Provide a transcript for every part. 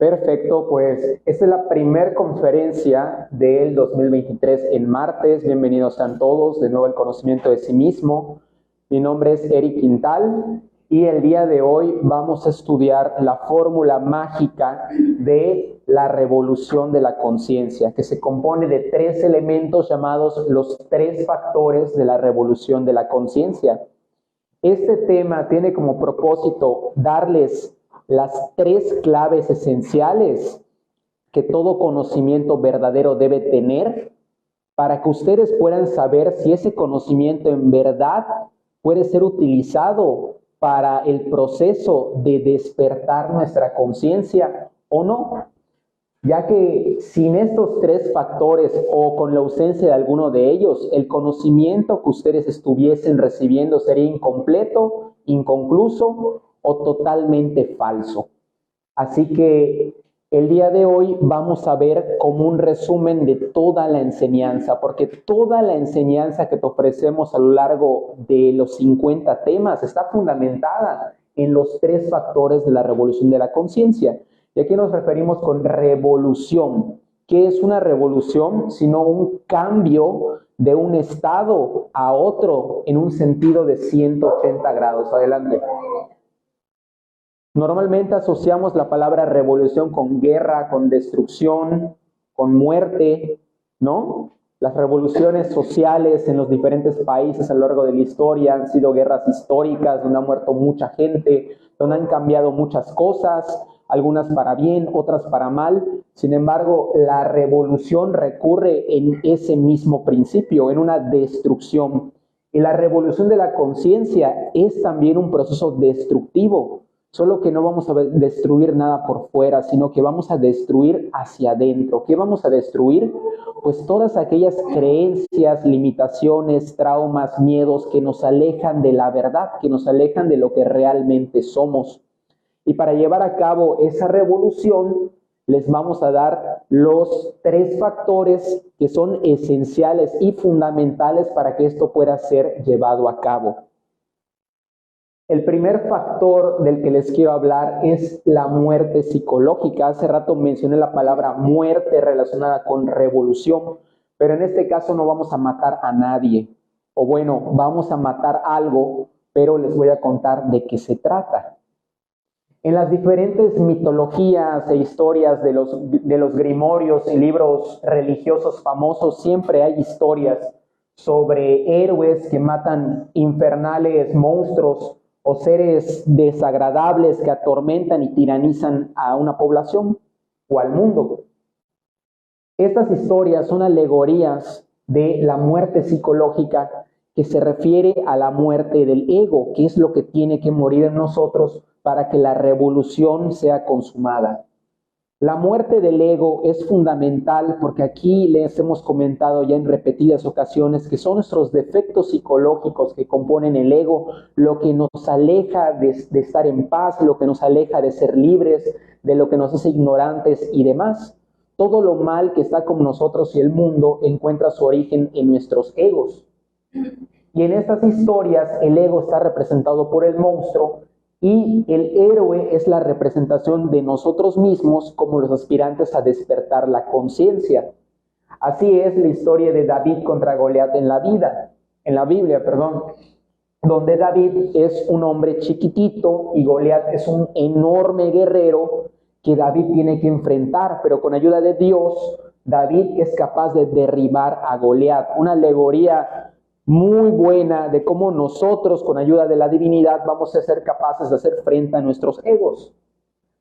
Perfecto, pues esta es la primer conferencia del 2023 en martes. Bienvenidos sean todos de nuevo al conocimiento de sí mismo. Mi nombre es Eric Quintal y el día de hoy vamos a estudiar la fórmula mágica de la revolución de la conciencia, que se compone de tres elementos llamados los tres factores de la revolución de la conciencia. Este tema tiene como propósito darles las tres claves esenciales que todo conocimiento verdadero debe tener para que ustedes puedan saber si ese conocimiento en verdad puede ser utilizado para el proceso de despertar nuestra conciencia o no. Ya que sin estos tres factores o con la ausencia de alguno de ellos, el conocimiento que ustedes estuviesen recibiendo sería incompleto, inconcluso o totalmente falso. Así que el día de hoy vamos a ver como un resumen de toda la enseñanza, porque toda la enseñanza que te ofrecemos a lo largo de los 50 temas está fundamentada en los tres factores de la revolución de la conciencia. Y aquí nos referimos con revolución. ¿Qué es una revolución? Sino un cambio de un estado a otro en un sentido de 180 grados. Adelante. Normalmente asociamos la palabra revolución con guerra, con destrucción, con muerte, ¿no? Las revoluciones sociales en los diferentes países a lo largo de la historia han sido guerras históricas donde ha muerto mucha gente, donde han cambiado muchas cosas, algunas para bien, otras para mal. Sin embargo, la revolución recurre en ese mismo principio, en una destrucción. Y la revolución de la conciencia es también un proceso destructivo. Solo que no vamos a destruir nada por fuera, sino que vamos a destruir hacia adentro. ¿Qué vamos a destruir? Pues todas aquellas creencias, limitaciones, traumas, miedos que nos alejan de la verdad, que nos alejan de lo que realmente somos. Y para llevar a cabo esa revolución, les vamos a dar los tres factores que son esenciales y fundamentales para que esto pueda ser llevado a cabo. El primer factor del que les quiero hablar es la muerte psicológica. Hace rato mencioné la palabra muerte relacionada con revolución, pero en este caso no vamos a matar a nadie. O bueno, vamos a matar algo, pero les voy a contar de qué se trata. En las diferentes mitologías e historias de los grimorios y libros religiosos famosos, siempre hay historias sobre héroes que matan infernales monstruos o seres desagradables que atormentan y tiranizan a una población o al mundo. Estas historias son alegorías de la muerte psicológica que se refiere a la muerte del ego, que es lo que tiene que morir en nosotros para que la revolución sea consumada. La muerte del ego es fundamental porque aquí les hemos comentado ya en repetidas ocasiones que son nuestros defectos psicológicos que componen el ego, lo que nos aleja de estar en paz, lo que nos aleja de ser libres, de lo que nos hace ignorantes y demás. Todo lo mal que está con nosotros y el mundo encuentra su origen en nuestros egos. Y en estas historias el ego está representado por el monstruo, y el héroe es la representación de nosotros mismos como los aspirantes a despertar la conciencia. Así es la historia de David contra Goliat en la Biblia, donde David es un hombre chiquitito y Goliat es un enorme guerrero que David tiene que enfrentar, pero con ayuda de Dios, David es capaz de derribar a Goliat. Una alegoría muy buena de cómo nosotros, con ayuda de la divinidad, vamos a ser capaces de hacer frente a nuestros egos.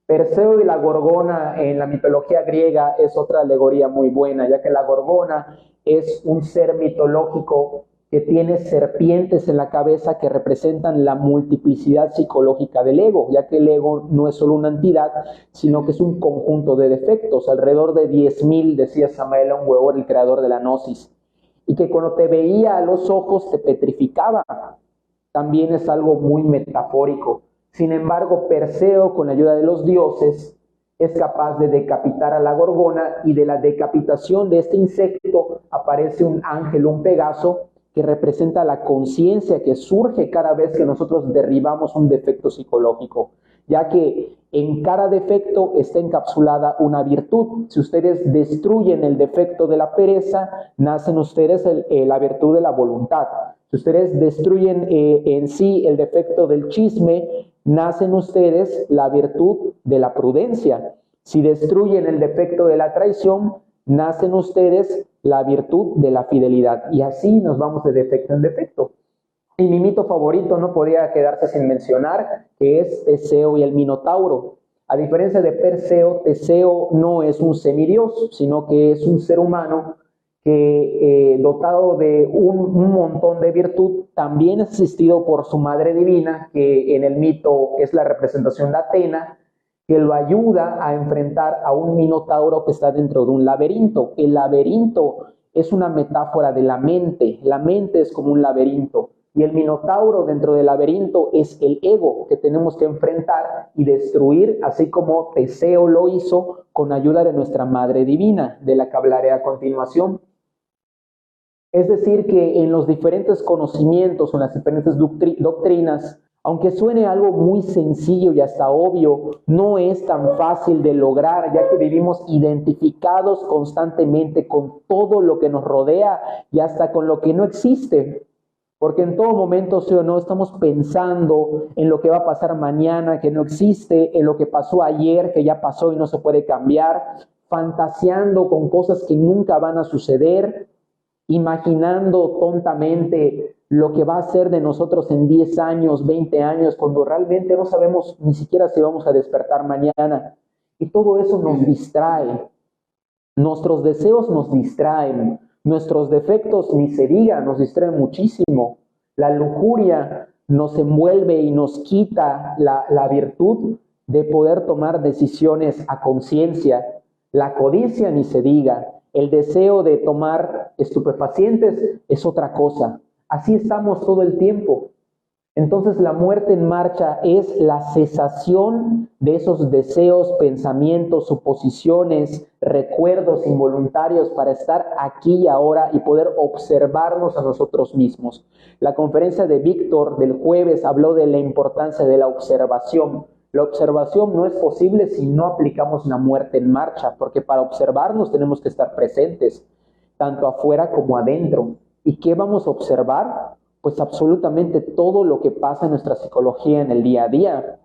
Perseo y la Gorgona en la mitología griega es otra alegoría muy buena, ya que la Gorgona es un ser mitológico que tiene serpientes en la cabeza que representan la multiplicidad psicológica del ego, ya que el ego no es solo una entidad, sino que es un conjunto de defectos, alrededor de 10,000, decía Samael Weor, el creador de la Gnosis. Y que cuando te veía a los ojos te petrificaba. También es algo muy metafórico. Sin embargo, Perseo, con la ayuda de los dioses, es capaz de decapitar a la Gorgona, y de la decapitación de este insecto aparece un ángel, un Pegaso, que representa la conciencia que surge cada vez que nosotros derribamos un defecto psicológico. ya que en cada defecto está encapsulada una virtud. Si ustedes destruyen el defecto de la pereza, nacen ustedes la virtud de la voluntad. Si ustedes destruyen en sí el defecto del chisme, nacen ustedes la virtud de la prudencia. Si destruyen el defecto de la traición, nacen ustedes la virtud de la fidelidad. Y así nos vamos de defecto en defecto. Y mi mito favorito no podía quedarse sin mencionar, que es Teseo y el Minotauro. A diferencia de Perseo, Teseo no es un semidios, sino que es un ser humano que, dotado de un montón de virtud, también es asistido por su madre divina, que en el mito es la representación de Atena, que lo ayuda a enfrentar a un minotauro que está dentro de un laberinto. El laberinto es una metáfora de la mente es como un laberinto. Y el minotauro dentro del laberinto es el ego que tenemos que enfrentar y destruir, así como Teseo lo hizo con ayuda de nuestra Madre Divina, de la que hablaré a continuación. Es decir, que en los diferentes conocimientos o en las diferentes doctrinas, aunque suene algo muy sencillo y hasta obvio, no es tan fácil de lograr, ya que vivimos identificados constantemente con todo lo que nos rodea y hasta con lo que no existe. Porque en todo momento, sí o no, estamos pensando en lo que va a pasar mañana, que no existe, en lo que pasó ayer, que ya pasó y no se puede cambiar, fantaseando con cosas que nunca van a suceder, imaginando tontamente lo que va a ser de nosotros en 10 años, 20 años, cuando realmente no sabemos ni siquiera si vamos a despertar mañana. Y todo eso nos distrae. Nuestros deseos nos distraen. Nuestros defectos, ni se diga, nos distraen muchísimo. La lujuria nos envuelve y nos quita la virtud de poder tomar decisiones a conciencia. La codicia, ni se diga. El deseo de tomar estupefacientes es otra cosa. Así estamos todo el tiempo. Entonces la muerte en marcha es la cesación de esos deseos, pensamientos, suposiciones, recuerdos involuntarios para estar aquí y ahora y poder observarnos a nosotros mismos. La conferencia de Víctor del jueves habló de la importancia de la observación. La observación no es posible si no aplicamos la muerte en marcha, porque para observarnos tenemos que estar presentes, tanto afuera como adentro. ¿Y qué vamos a observar? Pues absolutamente todo lo que pasa en nuestra psicología en el día a día.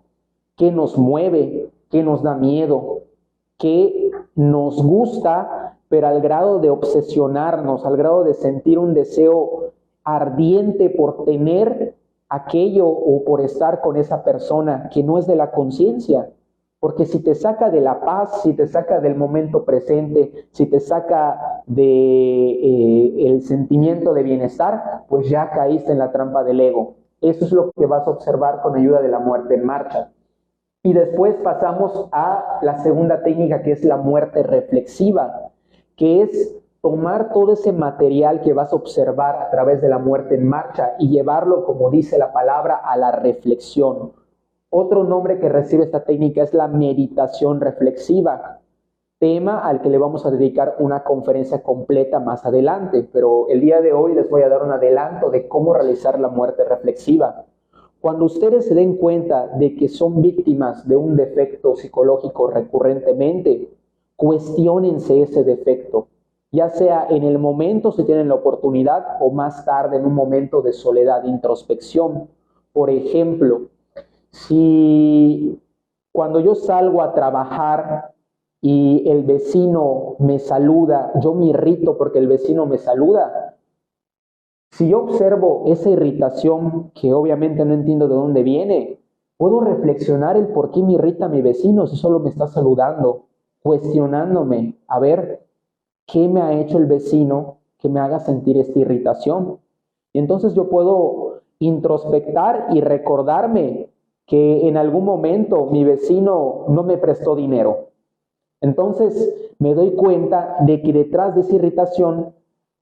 ¿Qué nos mueve? ¿Qué nos da miedo? ¿Qué nos gusta, pero al grado de obsesionarnos, al grado de sentir un deseo ardiente por tener aquello o por estar con esa persona que no es de la conciencia? Porque si te saca de la paz, si te saca del momento presente, si te saca de el sentimiento de bienestar, pues ya caíste en la trampa del ego. Eso es lo que vas a observar con ayuda de la muerte en marcha. Y después pasamos a la segunda técnica, que es la muerte reflexiva, que es tomar todo ese material que vas a observar a través de la muerte en marcha y llevarlo, como dice la palabra, a la reflexión. Otro nombre que recibe esta técnica es la meditación reflexiva, tema al que le vamos a dedicar una conferencia completa más adelante, pero el día de hoy les voy a dar un adelanto de cómo realizar la muerte reflexiva. Cuando ustedes se den cuenta de que son víctimas de un defecto psicológico recurrentemente, cuestiónense ese defecto, ya sea en el momento si tienen la oportunidad o más tarde en un momento de soledad, de introspección. Por ejemplo, si cuando yo salgo a trabajar y el vecino me saluda, yo me irrito porque el vecino me saluda. Si yo observo esa irritación, que obviamente no entiendo de dónde viene, puedo reflexionar el por qué me irrita mi vecino si solo me está saludando, cuestionándome, a ver, ¿qué me ha hecho el vecino que me haga sentir esta irritación? Y entonces yo puedo introspectar y recordarme que en algún momento mi vecino no me prestó dinero. Entonces me doy cuenta de que detrás de esa irritación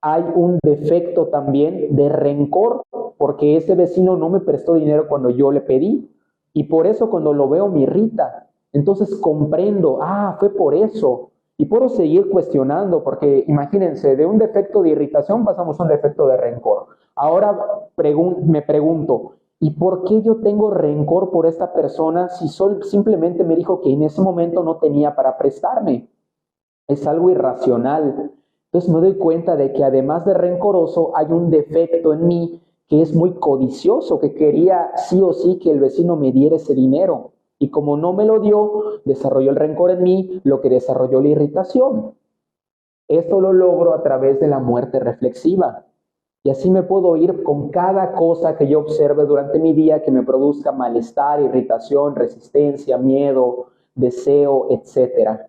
hay un defecto también de rencor, porque ese vecino no me prestó dinero cuando yo le pedí, y por eso cuando lo veo me irrita. Entonces comprendo, fue por eso, y puedo seguir cuestionando, porque imagínense, de un defecto de irritación pasamos a un defecto de rencor. Ahora me pregunto, ¿Y por qué yo tengo rencor por esta persona si simplemente me dijo que en ese momento no tenía para prestarme? Es algo irracional. Entonces me doy cuenta de que además de rencoroso hay un defecto en mí que es muy codicioso, que quería sí o sí que el vecino me diera ese dinero. Y como no me lo dio, desarrolló el rencor en mí, lo que desarrolló la irritación. Esto lo logro a través de la muerte reflexiva. Y así me puedo ir con cada cosa que yo observe durante mi día que me produzca malestar, irritación, resistencia, miedo, deseo, etcétera.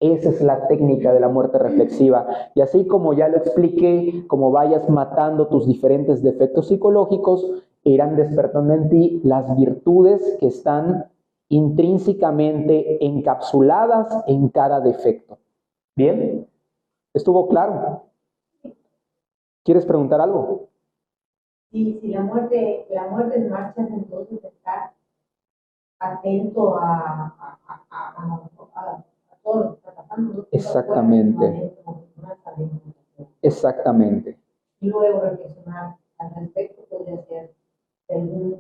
Esa es la técnica de la muerte reflexiva. Y así como ya lo expliqué, como vayas matando tus diferentes defectos psicológicos, irán despertando en ti las virtudes que están intrínsecamente encapsuladas en cada defecto. ¿Bien? ¿Estuvo claro? ¿Quieres preguntar algo? Si la muerte en marcha, entonces estar atento a todo lo que está pasando. ¿No? Exactamente. Exactamente. Y luego reflexionar al respecto podría ser de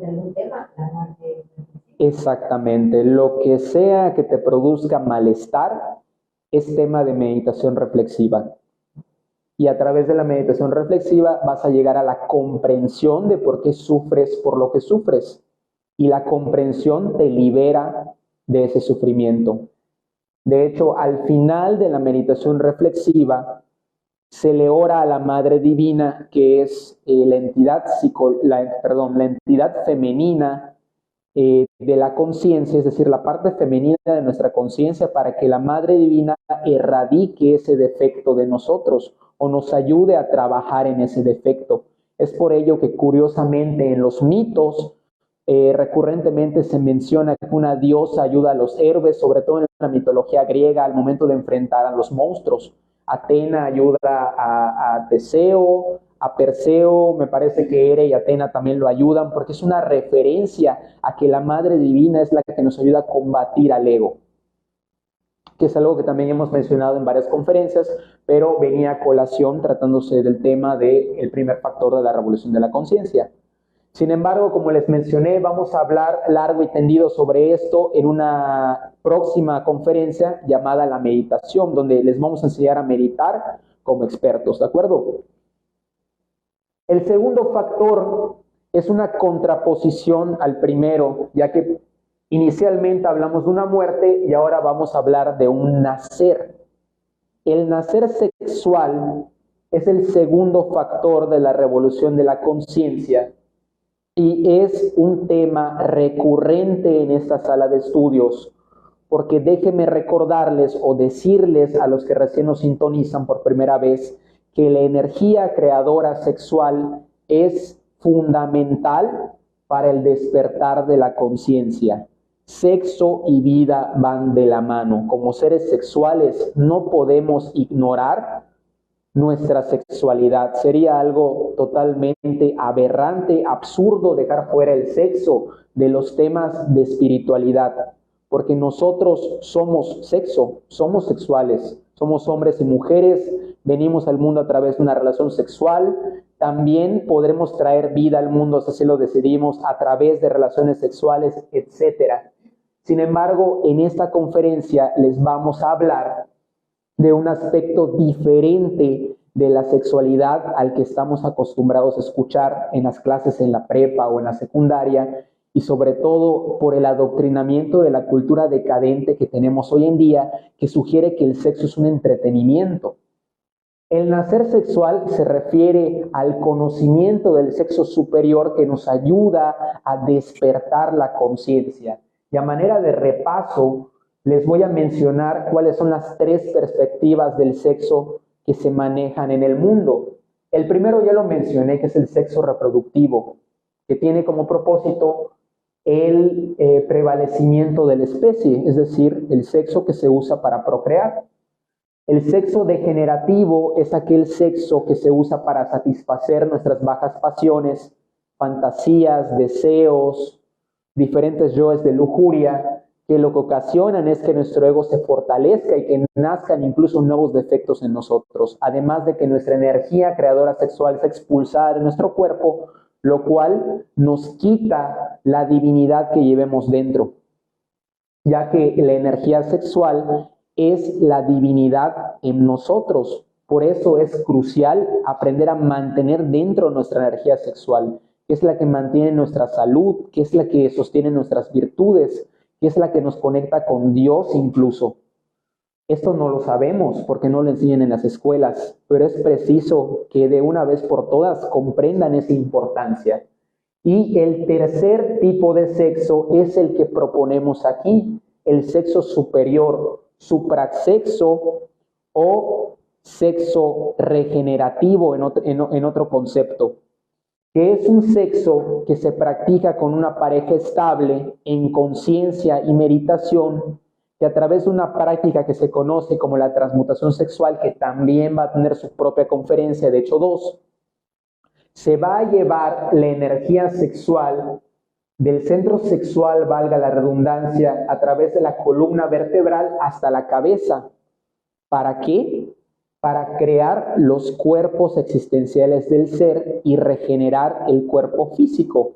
algún tema, la muerte. Exactamente. Lo que sea que te produzca malestar es tema de meditación reflexiva. Y a través de la meditación reflexiva vas a llegar a la comprensión de por qué sufres por lo que sufres. Y la comprensión te libera de ese sufrimiento. De hecho, al final de la meditación reflexiva, se le ora a la Madre Divina, que es la entidad femenina de la conciencia, es decir, la parte femenina de nuestra conciencia, para que la Madre Divina erradique ese defecto de nosotros o nos ayude a trabajar en ese defecto. Es por ello que curiosamente en los mitos recurrentemente se menciona que una diosa ayuda a los héroes, sobre todo en la mitología griega, al momento de enfrentar a los monstruos. Atena ayuda a Teseo, a Perseo, me parece que Hera y Atena también lo ayudan, porque es una referencia a que la Madre Divina es la que nos ayuda a combatir al ego, que es algo que también hemos mencionado en varias conferencias, pero venía a colación tratándose del tema del primer factor de la revolución de la conciencia. Sin embargo, como les mencioné, vamos a hablar largo y tendido sobre esto en una próxima conferencia llamada La Meditación, donde les vamos a enseñar a meditar como expertos, ¿de acuerdo? El segundo factor es una contraposición al primero, ya que inicialmente hablamos de una muerte y ahora vamos a hablar de un nacer. El nacer sexual es el segundo factor de la revolución de la conciencia y es un tema recurrente en esta sala de estudios, porque déjenme recordarles o decirles a los que recién nos sintonizan por primera vez que la energía creadora sexual es fundamental para el despertar de la conciencia. Sexo y vida van de la mano. Como seres sexuales no podemos ignorar nuestra sexualidad. Sería algo totalmente aberrante, absurdo dejar fuera el sexo de los temas de espiritualidad, porque nosotros somos sexo, somos sexuales, somos hombres y mujeres, venimos al mundo a través de una relación sexual, también podremos traer vida al mundo, si así lo decidimos, a través de relaciones sexuales, etc. Sin embargo, en esta conferencia les vamos a hablar de un aspecto diferente de la sexualidad al que estamos acostumbrados a escuchar en las clases en la prepa o en la secundaria, y sobre todo por el adoctrinamiento de la cultura decadente que tenemos hoy en día, que sugiere que el sexo es un entretenimiento. El nacer sexual se refiere al conocimiento del sexo superior que nos ayuda a despertar la conciencia. Y a manera de repaso, les voy a mencionar cuáles son las tres perspectivas del sexo que se manejan en el mundo. El primero ya lo mencioné, que es el sexo reproductivo, que tiene como propósito el prevalecimiento de la especie, es decir, el sexo que se usa para procrear. El sexo degenerativo es aquel sexo que se usa para satisfacer nuestras bajas pasiones, fantasías, deseos, diferentes yoes de lujuria, que lo que ocasionan es que nuestro ego se fortalezca y que nazcan incluso nuevos defectos en nosotros. Además de que nuestra energía creadora sexual es expulsada de nuestro cuerpo, lo cual nos quita la divinidad que llevemos dentro, ya que la energía sexual es la divinidad en nosotros. Por eso es crucial aprender a mantener dentro nuestra energía sexual, que es la que mantiene nuestra salud, que es la que sostiene nuestras virtudes, que es la que nos conecta con Dios incluso. Esto no lo sabemos porque no lo enseñan en las escuelas, pero es preciso que de una vez por todas comprendan esa importancia. Y el tercer tipo de sexo es el que proponemos aquí, el sexo superior, suprasexo o sexo regenerativo en otro concepto, que es un sexo que se practica con una pareja estable en conciencia y meditación, que a través de una práctica que se conoce como la transmutación sexual, que también va a tener su propia conferencia, de hecho 2, se va a llevar la energía sexual del centro sexual, valga la redundancia, a través de la columna vertebral hasta la cabeza. ¿Para qué? Para crear los cuerpos existenciales del ser y regenerar el cuerpo físico.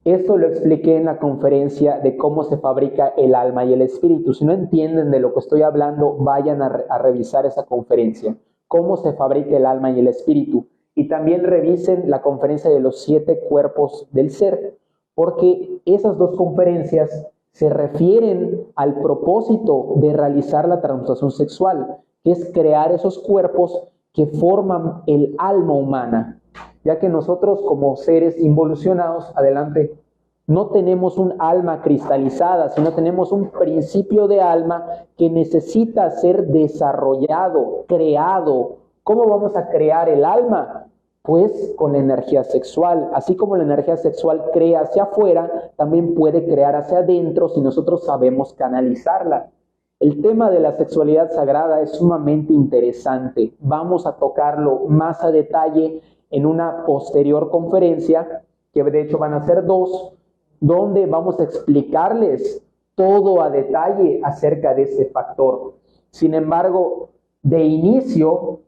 Esto lo expliqué en la conferencia de cómo se fabrica el alma y el espíritu. Si no entienden de lo que estoy hablando, vayan a revisar esa conferencia. Cómo se fabrica el alma y el espíritu. Y también revisen la conferencia de los 7 cuerpos del ser, porque esas 2 conferencias se refieren al propósito de realizar la transmutación sexual, que es crear esos cuerpos que forman el alma humana, ya que nosotros como seres involucionados, adelante, no tenemos un alma cristalizada, sino tenemos un principio de alma que necesita ser desarrollado, creado. ¿Cómo vamos a crear el alma? Pues con la energía sexual. Así como la energía sexual crea hacia afuera, también puede crear hacia adentro si nosotros sabemos canalizarla. El tema de la sexualidad sagrada es sumamente interesante. Vamos a tocarlo más a detalle en una posterior conferencia, que de hecho van a ser 2, donde vamos a explicarles todo a detalle acerca de este factor. Sin embargo, de inicio,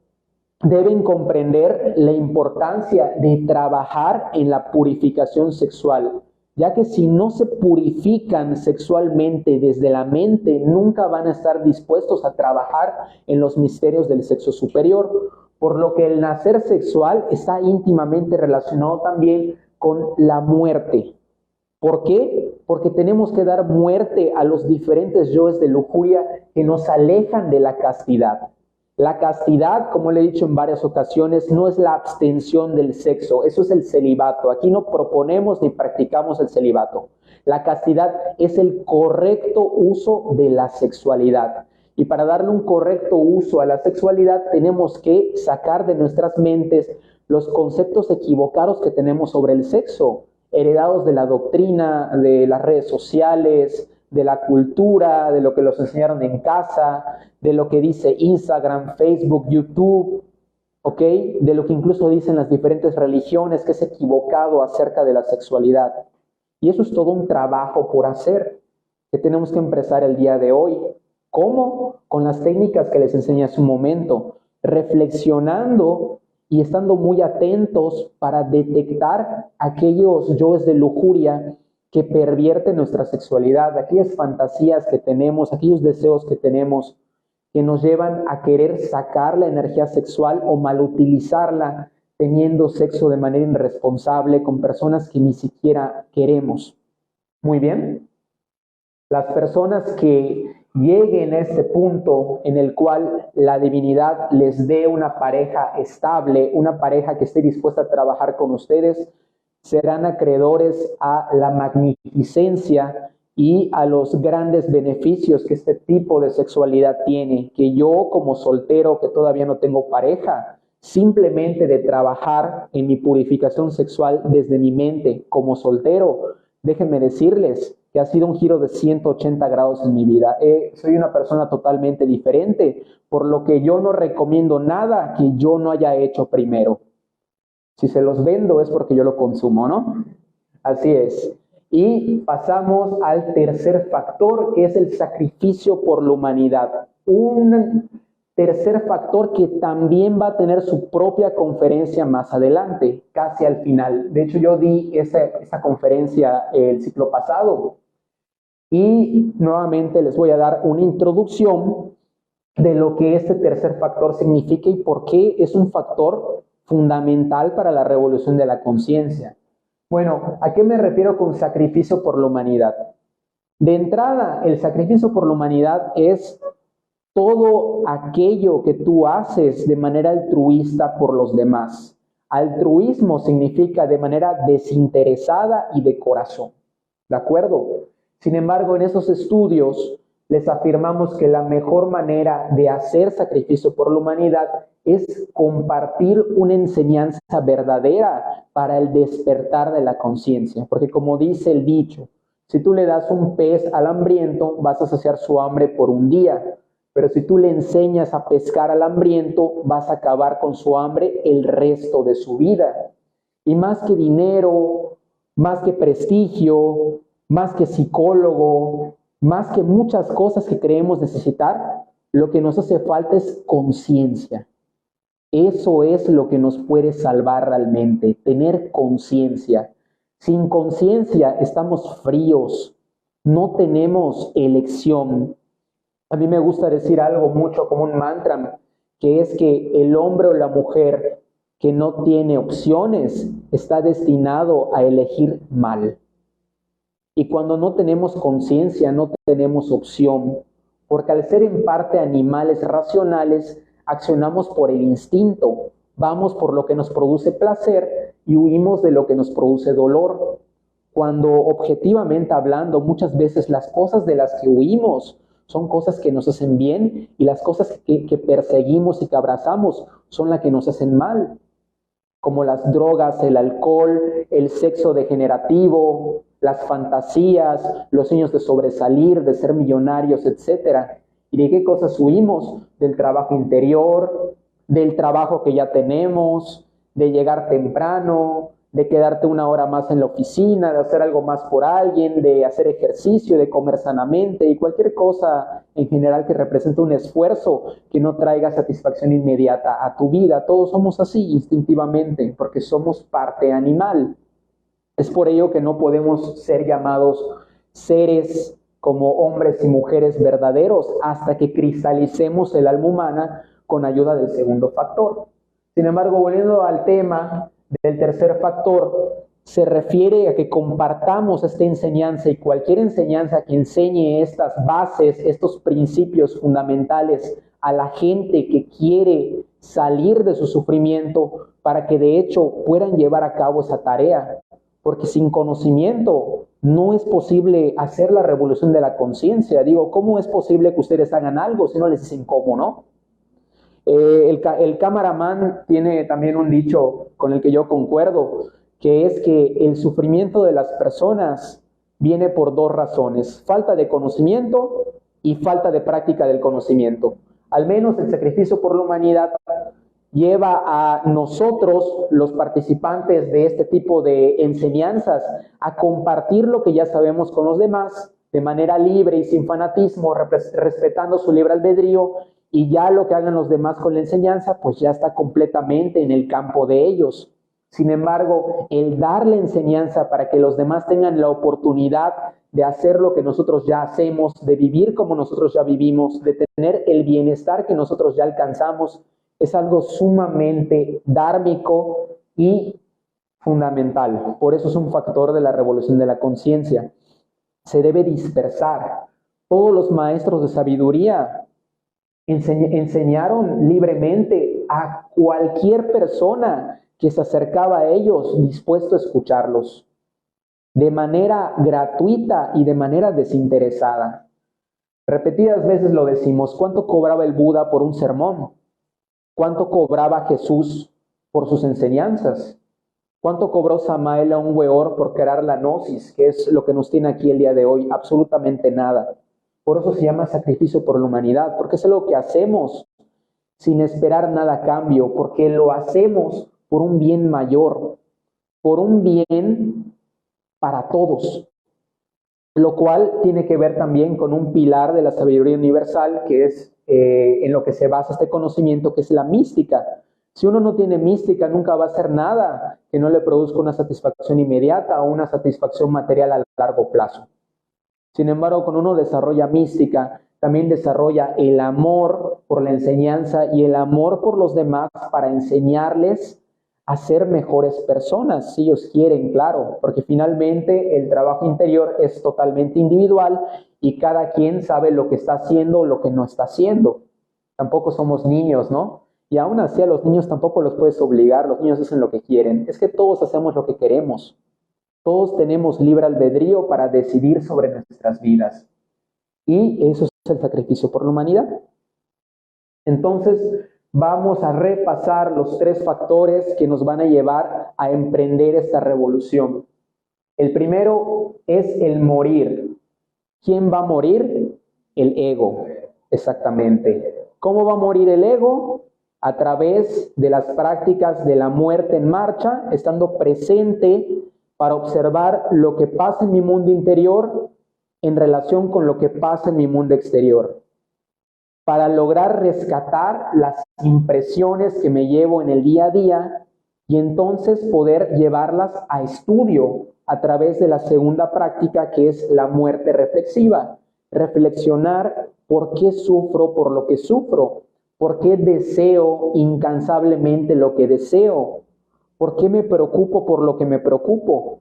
deben comprender la importancia de trabajar en la purificación sexual, ya que si no se purifican sexualmente desde la mente, nunca van a estar dispuestos a trabajar en los misterios del sexo superior, por lo que el nacer sexual está íntimamente relacionado también con la muerte. ¿Por qué? Porque tenemos que dar muerte a los diferentes yoes de lujuria que nos alejan de la castidad. La castidad, como le he dicho en varias ocasiones, no es la abstención del sexo, eso es el celibato. Aquí no proponemos ni practicamos el celibato. La castidad es el correcto uso de la sexualidad. Y para darle un correcto uso a la sexualidad tenemos que sacar de nuestras mentes los conceptos equivocados que tenemos sobre el sexo, heredados de la doctrina, de las redes sociales, de la cultura, de lo que los enseñaron en casa, de lo que dice Instagram, Facebook, YouTube, ¿ok? De lo que incluso dicen las diferentes religiones, que es equivocado acerca de la sexualidad. Y eso es todo un trabajo por hacer, que tenemos que empezar el día de hoy. ¿Cómo? Con las técnicas que les enseñé hace un momento, reflexionando y estando muy atentos para detectar aquellos yoes de lujuria que pervierten nuestra sexualidad, aquellas fantasías que tenemos, aquellos deseos que tenemos, que nos llevan a querer sacar la energía sexual o malutilizarla teniendo sexo de manera irresponsable con personas que ni siquiera queremos. Muy bien. Las personas que lleguen a este punto en el cual la divinidad les dé una pareja estable, una pareja que esté dispuesta a trabajar con ustedes, serán acreedores a la magnificencia y a los grandes beneficios que este tipo de sexualidad tiene, que yo como soltero que todavía no tengo pareja, simplemente de trabajar en mi purificación sexual desde mi mente como soltero, déjenme decirles que ha sido un giro de 180 grados en mi vida. Soy una persona totalmente diferente, por lo que yo no recomiendo nada que yo no haya hecho primero. Si se los vendo es porque yo lo consumo, ¿no? Así es. Y pasamos al tercer factor, que es el sacrificio por la humanidad. Un tercer factor que también va a tener su propia conferencia más adelante, casi al final. De hecho, yo di esa conferencia el ciclo pasado y nuevamente les voy a dar una introducción de lo que este tercer factor significa y por qué es un factor fundamental para la revolución de la conciencia. Bueno, ¿a qué me refiero con sacrificio por la humanidad? De entrada, el sacrificio por la humanidad es todo aquello que tú haces de manera altruista por los demás. Altruismo significa de manera desinteresada y de corazón. ¿De acuerdo? Sin embargo, en esos estudios les afirmamos que la mejor manera de hacer sacrificio por la humanidad es compartir una enseñanza verdadera para el despertar de la conciencia. Porque como dice el dicho, si tú le das un pez al hambriento, vas a saciar su hambre por un día. Pero si tú le enseñas a pescar al hambriento, vas a acabar con su hambre el resto de su vida. Y más que dinero, más que prestigio, más que psicólogo, más que muchas cosas que creemos necesitar, lo que nos hace falta es conciencia. Eso es lo que nos puede salvar realmente, tener conciencia. Sin conciencia estamos fríos, no tenemos elección. A mí me gusta decir algo mucho como un mantra, que es que el hombre o la mujer que no tiene opciones está destinado a elegir mal. Y cuando no tenemos conciencia, no tenemos opción, porque al ser en parte animales racionales, accionamos por el instinto, vamos por lo que nos produce placer y huimos de lo que nos produce dolor. Cuando objetivamente hablando, muchas veces las cosas de las que huimos son cosas que nos hacen bien y las cosas que perseguimos y que abrazamos son las que nos hacen mal, como las drogas, el alcohol, el sexo degenerativo, las fantasías, los sueños de sobresalir, de ser millonarios, etc. ¿Y de qué cosas huimos? Del trabajo interior, del trabajo que ya tenemos, de llegar temprano, de quedarte una hora más en la oficina, de hacer algo más por alguien, de hacer ejercicio, de comer sanamente y cualquier cosa en general que represente un esfuerzo que no traiga satisfacción inmediata a tu vida. Todos somos así instintivamente porque somos parte animal. Es por ello que no podemos ser llamados seres como hombres y mujeres verdaderos hasta que cristalicemos el alma humana con ayuda del segundo factor. Sin embargo, volviendo al tema del tercer factor, se refiere a que compartamos esta enseñanza y cualquier enseñanza que enseñe estas bases, estos principios fundamentales a la gente que quiere salir de su sufrimiento para que de hecho puedan llevar a cabo esa tarea. Porque sin conocimiento no es posible hacer la revolución de la conciencia. Digo, ¿cómo es posible que ustedes hagan algo si no les dicen cómo, no? El cameraman tiene también un dicho con el que yo concuerdo, que es que el sufrimiento de las personas viene por dos razones: falta de conocimiento y falta de práctica del conocimiento. Al menos el sacrificio por la humanidad lleva a nosotros, los participantes de este tipo de enseñanzas, a compartir lo que ya sabemos con los demás de manera libre y sin fanatismo, respetando su libre albedrío, y ya lo que hagan los demás con la enseñanza, pues ya está completamente en el campo de ellos. Sin embargo, el dar la enseñanza para que los demás tengan la oportunidad de hacer lo que nosotros ya hacemos, de vivir como nosotros ya vivimos, de tener el bienestar que nosotros ya alcanzamos, es algo sumamente dármico y fundamental. Por eso es un factor de la revolución de la conciencia. Se debe dispersar. Todos los maestros de sabiduría enseñaron libremente a cualquier persona que se acercaba a ellos, dispuesto a escucharlos, de manera gratuita y de manera desinteresada. Repetidas veces lo decimos: ¿cuánto cobraba el Buda por un sermón? ¿Cuánto cobraba Jesús por sus enseñanzas? ¿Cuánto cobró Samael Aun Weor por crear la gnosis, que es lo que nos tiene aquí el día de hoy? Absolutamente nada. Por eso se llama sacrificio por la humanidad, porque es algo que hacemos sin esperar nada a cambio, porque lo hacemos por un bien mayor, por un bien para todos, lo cual tiene que ver también con un pilar de la sabiduría universal, que es en lo que se basa este conocimiento, que es la mística. Si uno no tiene mística, nunca va a hacer nada que no le produzca una satisfacción inmediata o una satisfacción material a largo plazo. Sin embargo, cuando uno desarrolla mística, también desarrolla el amor por la enseñanza y el amor por los demás para enseñarles a ser mejores personas, si ellos quieren, claro, porque finalmente el trabajo interior es totalmente individual y cada quien sabe lo que está haciendo o lo que no está haciendo. Tampoco somos niños, ¿no? Y aún así a los niños tampoco los puedes obligar, los niños hacen lo que quieren. Es que todos hacemos lo que queremos. Todos tenemos libre albedrío para decidir sobre nuestras vidas. Y eso es el sacrificio por la humanidad. Entonces, vamos a repasar los 3 factores que nos van a llevar a emprender esta revolución. El primero es el morir. ¿Quién va a morir? El ego, exactamente. ¿Cómo va a morir el ego? A través de las prácticas de la muerte en marcha, estando presente para observar lo que pasa en mi mundo interior en relación con lo que pasa en mi mundo exterior, para lograr rescatar las impresiones que me llevo en el día a día y entonces poder llevarlas a estudio a través de la segunda práctica, que es la muerte reflexiva. Reflexionar por qué sufro por lo que sufro, por qué deseo incansablemente lo que deseo, por qué me preocupo por lo que me preocupo,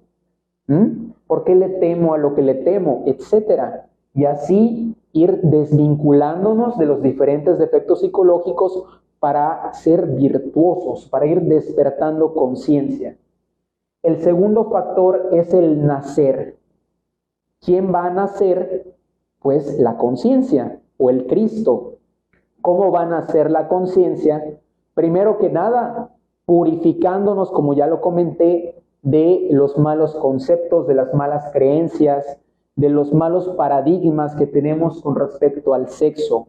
por qué le temo a lo que le temo, etcétera. Y así ir desvinculándonos de los diferentes defectos psicológicos para ser virtuosos, para ir despertando conciencia. El segundo factor es el nacer. ¿Quién va a nacer? Pues la conciencia o el Cristo. ¿Cómo va a nacer la conciencia? Primero que nada, purificándonos, como ya lo comenté, de los malos conceptos, de las malas creencias, de los malos paradigmas que tenemos con respecto al sexo.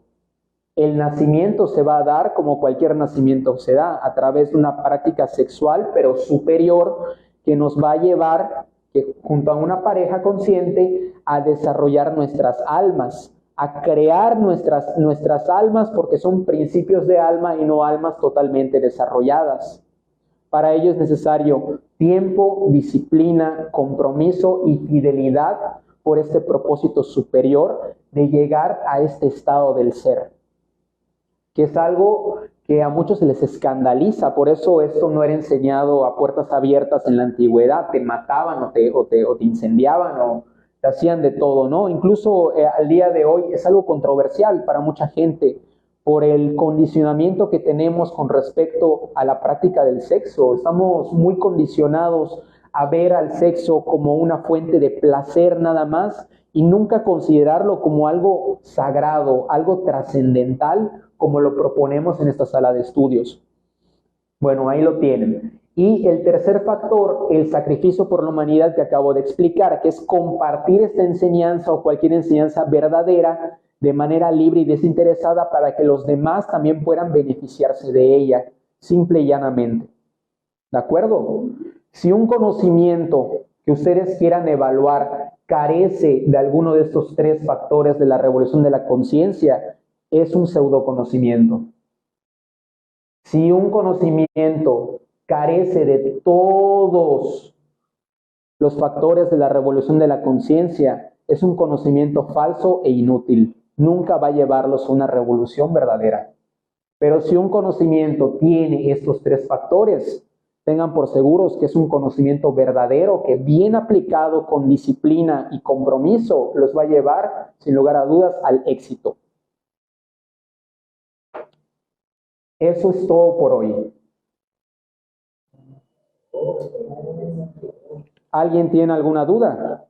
El nacimiento se va a dar como cualquier nacimiento se da, a través de una práctica sexual, pero superior, que nos va a llevar, junto a una pareja consciente, a desarrollar nuestras almas, a crear nuestras almas, porque son principios de alma y no almas totalmente desarrolladas. Para ello es necesario tiempo, disciplina, compromiso y fidelidad por este propósito superior de llegar a este estado del ser, que es algo que a muchos se les escandaliza. Por eso esto no era enseñado a puertas abiertas en la antigüedad. Te mataban o te incendiaban o te hacían de todo, ¿no? Incluso al día de hoy es algo controversial para mucha gente por el condicionamiento que tenemos con respecto a la práctica del sexo. Estamos muy condicionados a ver al sexo como una fuente de placer nada más y nunca considerarlo como algo sagrado, algo trascendental, como lo proponemos en esta sala de estudios. Bueno, ahí lo tienen. Y el tercer factor, el sacrificio por la humanidad que acabo de explicar, que es compartir esta enseñanza o cualquier enseñanza verdadera de manera libre y desinteresada para que los demás también puedan beneficiarse de ella, simple y llanamente. ¿De acuerdo? Si un conocimiento que ustedes quieran evaluar carece de alguno de estos 3 factores de la revolución de la conciencia, es un pseudoconocimiento. Si un conocimiento carece de todos los factores de la revolución de la conciencia, es un conocimiento falso e inútil. Nunca va a llevarlos a una revolución verdadera. Pero si un conocimiento tiene estos 3 factores, tengan por seguros que es un conocimiento verdadero que bien aplicado con disciplina y compromiso los va a llevar, sin lugar a dudas, al éxito. Eso es todo por hoy. ¿Alguien tiene alguna duda?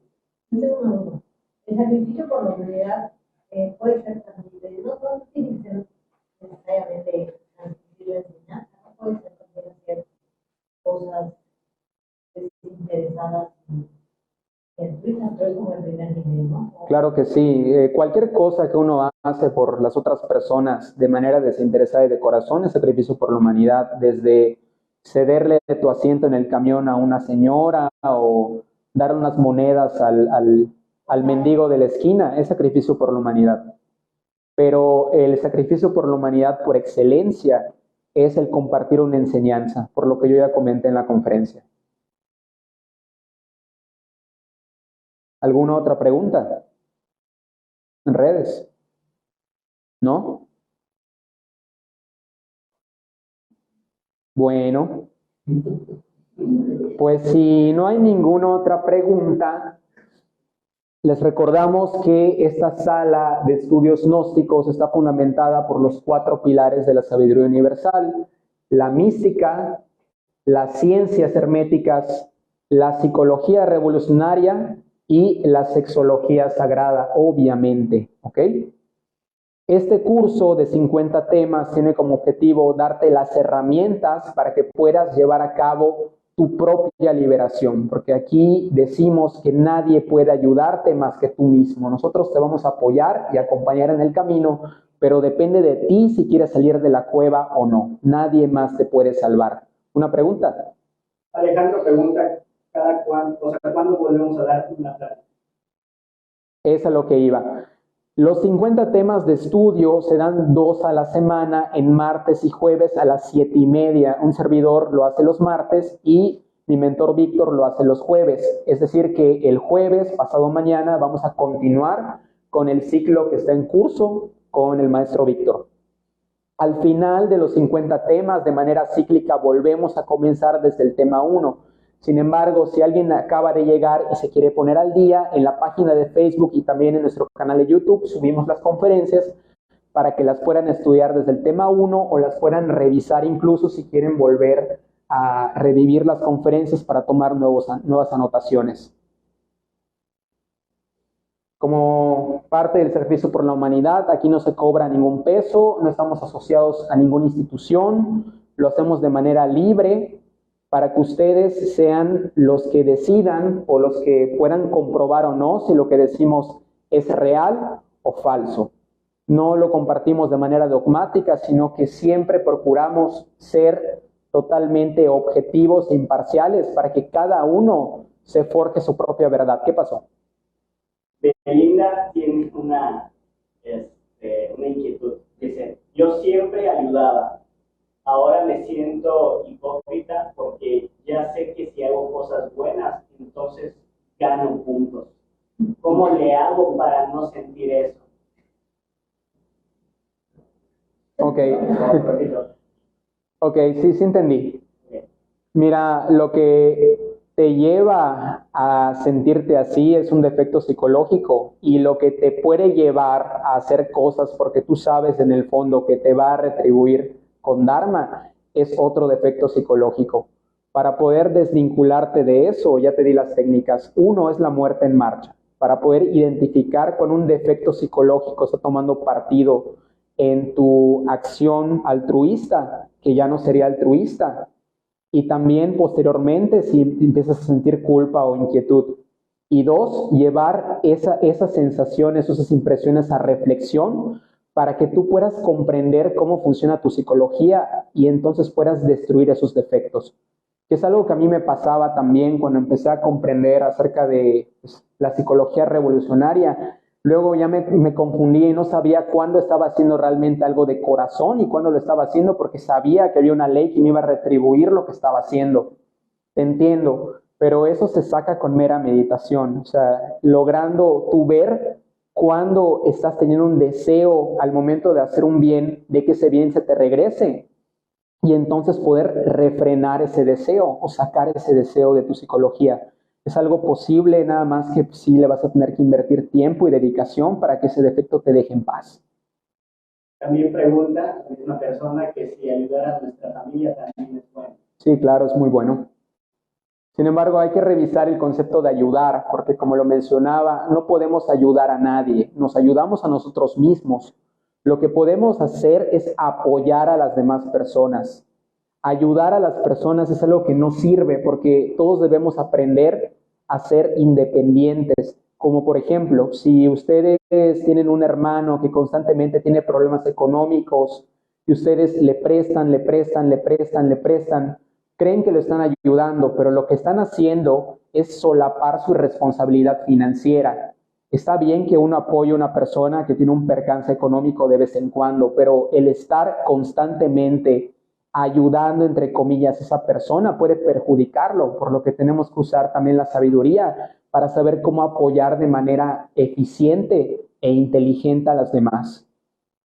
El sacrificio por la humanidad puede ser también, no tiene que ser necesariamente sacrificio de enseñanza, no puede ser también hacer cosas desinteresadas y altruistas, pero es como el primer nivel, ¿no? Claro que sí. Cualquier cosa que uno hace por las otras personas de manera desinteresada y de corazón es sacrificio por la humanidad, desde cederle tu asiento en el camión a una señora o dar unas monedas al mendigo de la esquina, es sacrificio por la humanidad. pero el sacrificio por la humanidad por excelencia es el compartir una enseñanza, por lo que yo ya comenté en la conferencia. ¿Alguna otra pregunta? ¿En redes? ¿No? Bueno, pues si no hay ninguna otra pregunta, les recordamos que esta sala de estudios gnósticos está fundamentada por los 4 pilares de la sabiduría universal: la mística, las ciencias herméticas, la psicología revolucionaria y la sexología sagrada, obviamente, ¿ok? Este curso de 50 temas tiene como objetivo darte las herramientas para que puedas llevar a cabo tu propia liberación, porque aquí decimos que nadie puede ayudarte más que tú mismo. Nosotros te vamos a apoyar y acompañar en el camino, pero depende de ti si quieres salir de la cueva o no. Nadie más te puede salvar. ¿Una pregunta? Alejandro pregunta, ¿cuándo volvemos a dar una plática? Es a lo que iba. Los 50 temas de estudio se dan 2 a la semana, en martes y jueves a las 7:30. Un servidor lo hace los martes y mi mentor Víctor lo hace los jueves. Es decir que el jueves, pasado mañana, vamos a continuar con el ciclo que está en curso con el maestro Víctor. Al final de los 50 temas, de manera cíclica, volvemos a comenzar desde el tema 1. Sin embargo, si alguien acaba de llegar y se quiere poner al día, en la página de Facebook y también en nuestro canal de YouTube subimos las conferencias para que las puedan estudiar desde el tema 1 o las puedan revisar incluso si quieren volver a revivir las conferencias para tomar nuevas anotaciones. Como parte del servicio por la humanidad, aquí no se cobra ningún peso, no estamos asociados a ninguna institución, lo hacemos de manera libre, para que ustedes sean los que decidan o los que puedan comprobar o no si lo que decimos es real o falso. No lo compartimos de manera dogmática, sino que siempre procuramos ser totalmente objetivos e imparciales para que cada uno se forje su propia verdad. ¿Qué pasó? Belinda tiene una inquietud. Dice, yo siempre ayudaba. Ahora me siento hipócrita porque ya sé que si hago cosas buenas, entonces gano puntos. ¿Cómo le hago para no sentir eso? Ok. Ok, sí entendí. Mira, lo que te lleva a sentirte así es un defecto psicológico, y lo que te puede llevar a hacer cosas porque tú sabes en el fondo que te va a retribuir con Dharma es otro defecto psicológico. Para poder desvincularte de eso, ya te di las técnicas. Uno es la muerte en marcha. Para poder identificar cuando un defecto psicológico está tomando partido en tu acción altruista, que ya no sería altruista. Y también posteriormente si empiezas a sentir culpa o inquietud. Y 2, llevar esas sensaciones, esas impresiones a reflexión para que tú puedas comprender cómo funciona tu psicología y entonces puedas destruir esos defectos. Que es algo que a mí me pasaba también cuando empecé a comprender acerca de la psicología revolucionaria. Luego ya me confundí y no sabía cuándo estaba haciendo realmente algo de corazón y cuándo lo estaba haciendo, porque sabía que había una ley que me iba a retribuir lo que estaba haciendo. Te entiendo, pero eso se saca con mera meditación. O sea, logrando tú ver cuando estás teniendo un deseo al momento de hacer un bien, de que ese bien se te regrese, y entonces poder refrenar ese deseo o sacar ese deseo de tu psicología. Es algo posible, nada más que sí le vas a tener que invertir tiempo y dedicación para que ese defecto te deje en paz. También pregunta una persona que si ayudar a nuestra familia también es bueno. Sí, claro, es muy bueno. Sin embargo, hay que revisar el concepto de ayudar, porque como lo mencionaba, no podemos ayudar a nadie, nos ayudamos a nosotros mismos. Lo que podemos hacer es apoyar a las demás personas. Ayudar a las personas es algo que no sirve, porque todos debemos aprender a ser independientes. Como por ejemplo, si ustedes tienen un hermano que constantemente tiene problemas económicos y ustedes le prestan, creen que lo están ayudando, pero lo que están haciendo es solapar su responsabilidad financiera. Está bien que uno apoye a una persona que tiene un percance económico de vez en cuando, pero el estar constantemente ayudando, entre comillas, a esa persona puede perjudicarlo, por lo que tenemos que usar también la sabiduría para saber cómo apoyar de manera eficiente e inteligente a las demás.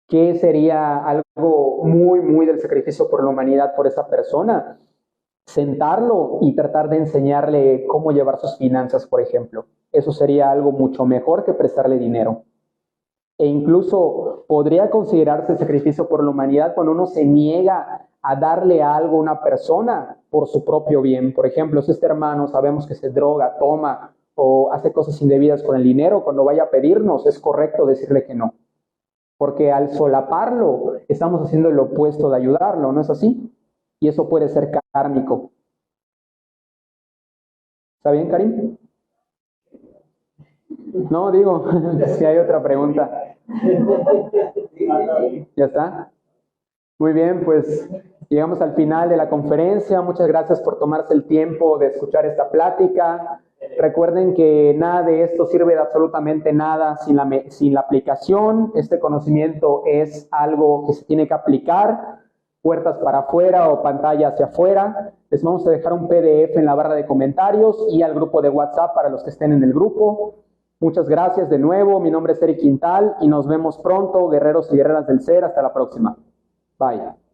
¿Qué sería algo muy, muy del sacrificio por la humanidad por esa persona? Sentarlo y tratar de enseñarle cómo llevar sus finanzas, por ejemplo. Eso sería algo mucho mejor que prestarle dinero. E incluso podría considerarse sacrificio por la humanidad cuando uno se niega a darle algo a una persona por su propio bien. Por ejemplo, si este hermano sabemos que se droga, toma o hace cosas indebidas con el dinero, cuando vaya a pedirnos es correcto decirle que no. Porque al solaparlo estamos haciendo el opuesto de ayudarlo, ¿no es así? Y eso puede ser kármico. ¿Está bien, Karim? No, digo, si hay otra pregunta. ¿Ya está? Muy bien, pues llegamos al final de la conferencia. Muchas gracias por tomarse el tiempo de escuchar esta plática. Recuerden que nada de esto sirve de absolutamente nada sin la aplicación. Este conocimiento es algo que se tiene que aplicar, puertas para afuera o pantalla hacia afuera. Les vamos a dejar un PDF en la barra de comentarios y al grupo de WhatsApp para los que estén en el grupo. Muchas gracias de nuevo. Mi nombre es Eric Quintal y nos vemos pronto, guerreros y guerreras del ser. Hasta la próxima. Bye.